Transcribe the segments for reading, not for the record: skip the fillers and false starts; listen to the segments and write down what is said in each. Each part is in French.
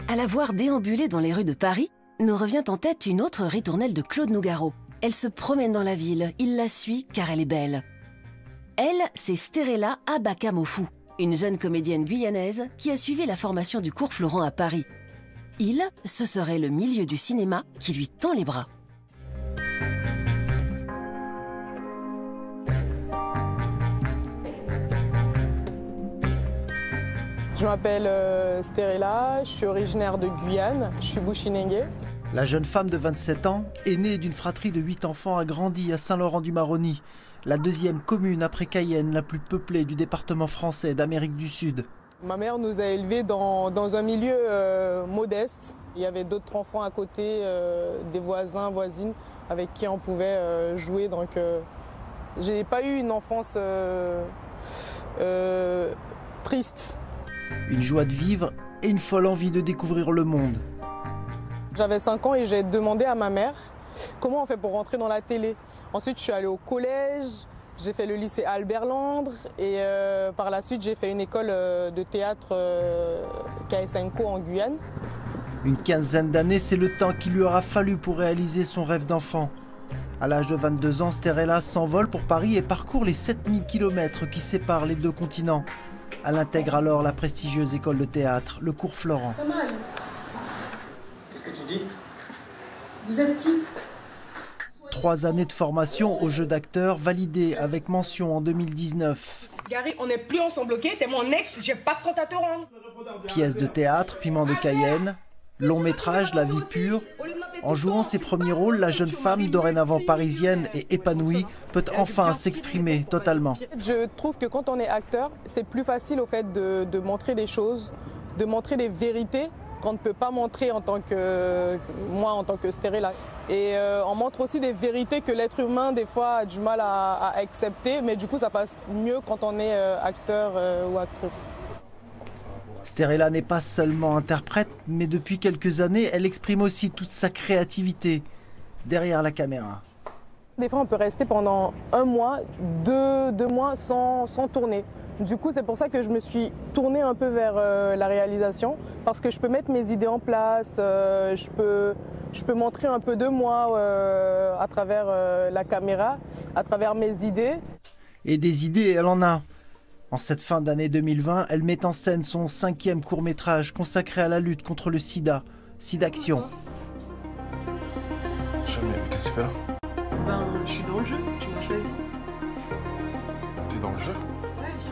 À la voir déambuler dans les rues de Paris, nous revient en tête une autre ritournelle de Claude Nougaro. Elle se promène dans la ville, il la suit car elle est belle. Elle, c'est Sterella Abakamofou, une jeune comédienne guyanaise qui a suivi la formation du cours Florent à Paris. Il, ce serait le milieu du cinéma qui lui tend les bras. Je m'appelle Sterella, je suis originaire de Guyane, je suis Bushinengue. La jeune femme de 27 ans, aînée d'une fratrie de 8 enfants, a grandi à Saint-Laurent-du-Maroni, la deuxième commune après Cayenne, la plus peuplée du département français d'Amérique du Sud. Ma mère nous a élevés dans un milieu modeste. Il y avait d'autres enfants à côté, des voisins, voisines avec qui on pouvait jouer. Donc j'ai pas eu une enfance triste. Une joie de vivre et une folle envie de découvrir le monde. J'avais 5 ans et j'ai demandé à ma mère comment on fait pour rentrer dans la télé. Ensuite, je suis allée au collège, j'ai fait le lycée Albert Londres et par la suite, j'ai fait une école de théâtre KS5Co en Guyane. Une quinzaine d'années, c'est le temps qu'il lui aura fallu pour réaliser son rêve d'enfant. À l'âge de 22 ans, Sterella s'envole pour Paris et parcourt les 7000 km qui séparent les deux continents. Elle intègre alors la prestigieuse école de théâtre, le cours Florent. Qu'est-ce que tu dis? Vous êtes qui? 3 années de formation au jeu d'acteur validées avec mention en 2019. Gary, on n'est plus ensemble, ok? T'es mon ex, j'ai pas de compte à te rendre. Pièce de théâtre, Piment de Cayenne, long métrage, La vie pure. En jouant ses premiers rôles, la jeune femme, dorénavant parisienne et épanouie, peut enfin s'exprimer totalement. Je trouve que quand on est acteur, c'est plus facile au fait de montrer des choses, de montrer des vérités qu'on ne peut pas montrer en tant que moi, en tant que Sterella. Et on montre aussi des vérités que l'être humain, des fois, a du mal à accepter, mais du coup, ça passe mieux quand on est acteur ou actrice. Sterella n'est pas seulement interprète, mais depuis quelques années, elle exprime aussi toute sa créativité derrière la caméra. Des fois, on peut rester pendant 1 mois, 2 mois sans tourner. Du coup, c'est pour ça que je me suis tournée un peu vers la réalisation, parce que je peux mettre mes idées en place, je peux montrer un peu de moi à travers la caméra, à travers mes idées. Et des idées, elle en a. En cette fin d'année 2020, elle met en scène son 5e court-métrage consacré à la lutte contre le sida, SIDAction. Jamais, qu'est-ce que tu fais là? Ben, je suis dans le jeu, tu m'as choisi. T'es dans le jeu? Ouais, viens.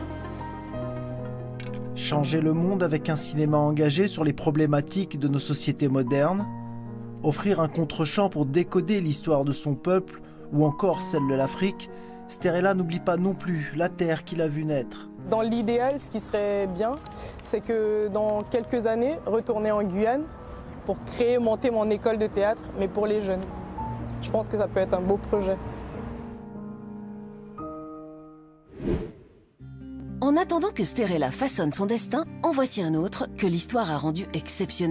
Changer le monde avec un cinéma engagé sur les problématiques de nos sociétés modernes, offrir un contre-champ pour décoder l'histoire de son peuple ou encore celle de l'Afrique, Sterella n'oublie pas non plus la terre qu'il a vue naître. Dans l'idéal, ce qui serait bien, c'est que dans quelques années, retourner en Guyane pour monter mon école de théâtre, mais pour les jeunes. Je pense que ça peut être un beau projet. En attendant que Sterella façonne son destin, en voici un autre que l'histoire a rendu exceptionnel.